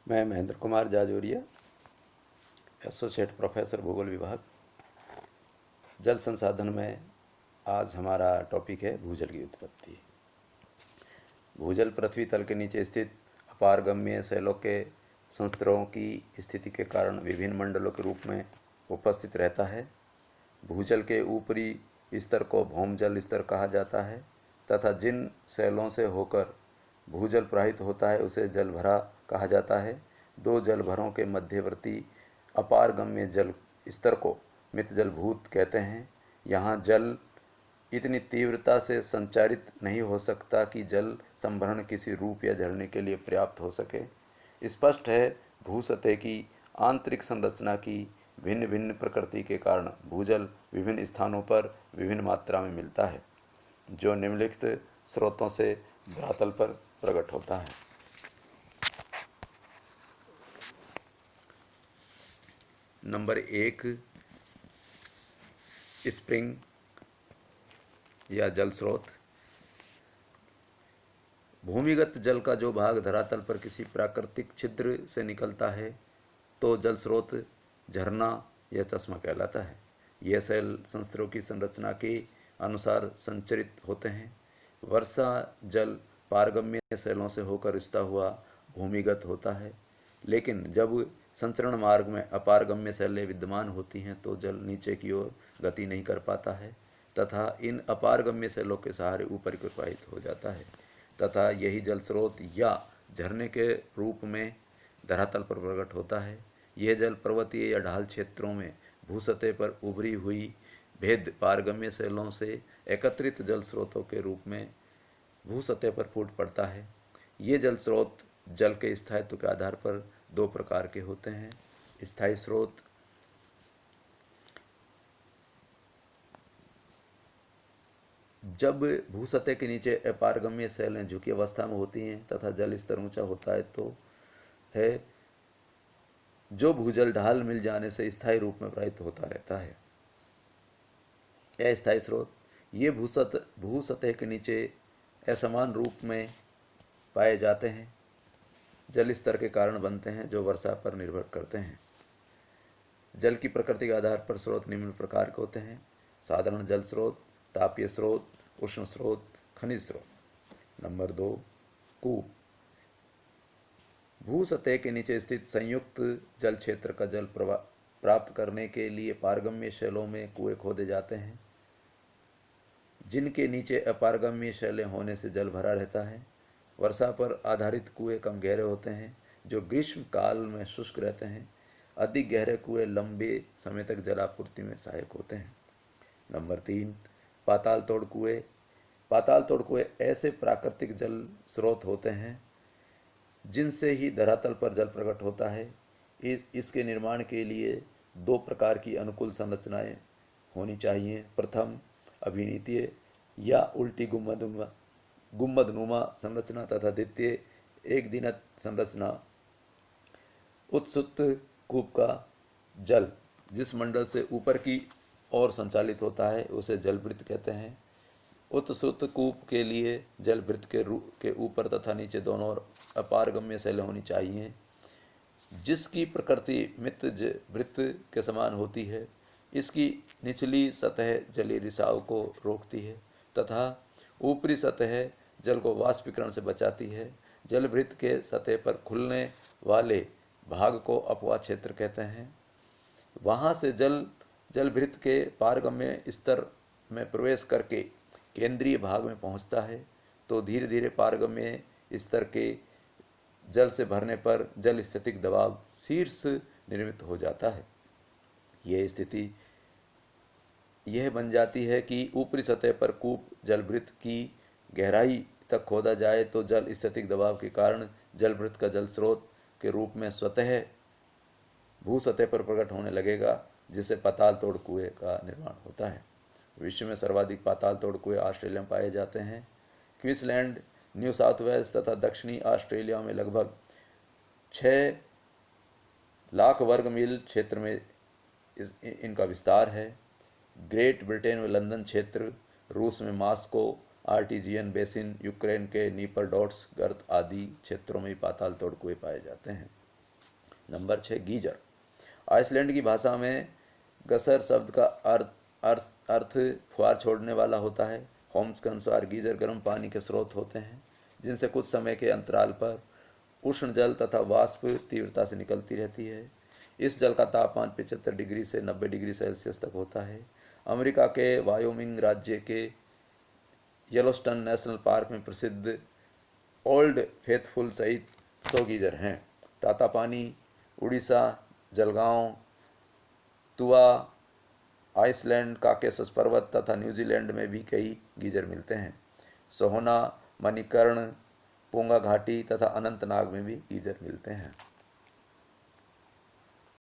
मैं Mahendra Kumar Jajoria, associate professor भूगोल विभाग। जल संसाधन में आज हमारा टॉपिक है भूजल की उत्पत्ति। भूजल पृथ्वी तल के नीचे स्थित अपारगम्य शैलों के संस्तरों की स्थिति के कारण विभिन्न मंडलों के रूप में उपस्थित रहता है। भूजल के ऊपरी स्तर को भौमजल स्तर कहा जाता है तथा जिन शैलों से होकर भूजल प्रवाहित होता है उसे जलभरा कहा जाता है। दो जलभरों के मध्यवर्ती अपारगम्य जल स्तर को मृत जलभूत कहते हैं। यहाँ जल इतनी तीव्रता से संचारित नहीं हो सकता कि जल संभरण किसी रूप या झरने के लिए पर्याप्त हो सके। स्पष्ट है, भूसतह की आंतरिक संरचना की भिन्न भिन्न प्रकृति के कारण भूजल विभिन्न स्थानों पर विभिन्न मात्रा में मिलता है, जो निम्नलिखित स्रोतों से धरातल पर प्रकट होता है। नंबर 1, स्प्रिंग या जल स्रोत। भूमिगत जल का जो भाग धरातल पर किसी प्राकृतिक छिद्र से निकलता है तो जल स्रोत झरना या चश्मा कहलाता है। यह शैल संस्तरों की संरचना के अनुसार संचरित होते हैं। वर्षा जल पारगम्य शैलों से होकर रिश्ता हुआ भूमिगत होता है, लेकिन जब संचरण मार्ग में अपारगम्य शैलें विद्यमान होती हैं तो जल नीचे की ओर गति नहीं कर पाता है तथा इन अपारगम्य शैलों के सहारे ऊपर की ओर प्रवाहित हो जाता है तथा यही जल स्रोत या झरने के रूप में धरातल पर प्रकट होता है। यह जल पर्वतीय या ढाल क्षेत्रों में भूसतह पर उभरी हुई भेद पारगम्य शैलों से एकत्रित जल स्रोतों के रूप में भूसतह पर फूट पड़ता है। ये जल स्रोत जल के स्थायित्व के आधार पर दो प्रकार के होते हैं। स्थायी स्रोत जब भूसतह के नीचे अपारगम्य शैलें झुकी अवस्था में होती हैं तथा जल स्तर ऊंचा होता है तो है जो भूजल ढाल मिल जाने से स्थायी रूप में प्रवाहित होता रहता है। अस्थायी स्रोत ये भूसतह के नीचे असमान रूप में पाए जाते हैं, जल स्तर के कारण बनते हैं जो वर्षा पर निर्भर करते हैं। जल की प्रकृति के आधार पर स्रोत निम्न प्रकार के होते हैं: साधारण जल स्रोत, तापीय स्रोत, उष्ण स्रोत, खनिज स्रोत। नंबर 2, कूप। भूसतह के नीचे स्थित संयुक्त जल क्षेत्र का जल प्राप्त करने के लिए पारगम्य शैलों में कुएं खोदे जाते हैं, जिनके नीचे अपारगम्य शैलें होने से जल भरा रहता है। वर्षा पर आधारित कुएं कम गहरे होते हैं जो ग्रीष्म काल में शुष्क रहते हैं। अधिक गहरे कुएं लंबे समय तक जलापूर्ति में सहायक होते हैं। नंबर 3, पाताल तोड़ कुएं। पाताल तोड़ कुएं ऐसे प्राकृतिक जल स्रोत होते हैं जिनसे ही धरातल पर जल प्रकट होता है। इसके निर्माण के लिए दो प्रकार की अनुकूल संरचनाएं होनी चाहिए। प्रथम, अभिनीतीय या उल्टी गुम्बदनुमा संरचना तथा द्वितीय, एक दिनत संरचना। उत्सुत कूप का जल जिस मंडल से ऊपर की ओर संचालित होता है उसे जलवृत्त कहते हैं। उत्सुत कूप के लिए जलवृत्त के ऊपर तथा नीचे दोनों ओर अपारगम्य शैलें होनी चाहिए, जिसकी प्रकृति मृत वृत्त के समान होती है। इसकी निचली सतह जलीय रिसाव को रोकती है तथा ऊपरी सतह जल को वाष्पीकरण से बचाती है। जलवृत्त के सतह पर खुलने वाले भाग को अपवाह क्षेत्र कहते हैं। वहाँ से जलवृत्त के पारगम्य स्तर में प्रवेश करके केंद्रीय भाग में पहुँचता है तो धीरे धीरे पारगम्य स्तर के जल से भरने पर जल स्थितिक दबाव शीर्ष निर्मित हो जाता है। यह स्थिति यह बन जाती है कि ऊपरी सतह पर कूप जलवृत्त की गहराई तक खोदा जाए तो जल स्थितिक दबाव के कारण जलवृत्त का जल स्रोत के रूप में स्वतः भूसतह पर प्रकट होने लगेगा, जिससे पाताल तोड़ कुएं का निर्माण होता है। विश्व में सर्वाधिक पाताल तोड़ कुएं ऑस्ट्रेलिया में पाए जाते हैं। क्वींसलैंड, न्यू साउथ वेल्स तथा दक्षिणी ऑस्ट्रेलिया में लगभग 6 लाख वर्ग मील क्षेत्र में इनका विस्तार है। ग्रेट ब्रिटेन में लंदन क्षेत्र, रूस में मॉस्को, आर्टिजियन बेसिन, यूक्रेन के नीपर डॉट्स गर्त आदि क्षेत्रों में पाताल तोड़ कुएं पाए जाते हैं। Number 6 geyser. आइसलैंड की भाषा में गसर शब्द का अर्थ फुहार छोड़ने वाला होता है। होम्स के अनुसार गीजर गर्म पानी के स्रोत होते हैं जिनसे कुछ समय के अंतराल पर उष्ण जल तथा वाष्प तीव्रता से निकलती रहती है। इस जल का तापमान 75 डिग्री से 90 डिग्री सेल्सियस तक होता है। अमेरिका के वायोमिंग राज्य के येलोस्टोन नेशनल पार्क में प्रसिद्ध ओल्ड फेथफुल सहित 100 गीजर हैं। तातापानी, उड़ीसा, जलगांव, तुआ, आइसलैंड, काकेशस पर्वत तथा न्यूजीलैंड में भी कई गीजर मिलते हैं। सोहोना, मणिकर्ण, पूंगा घाटी तथा अनंतनाग में भी गीजर मिलते हैं।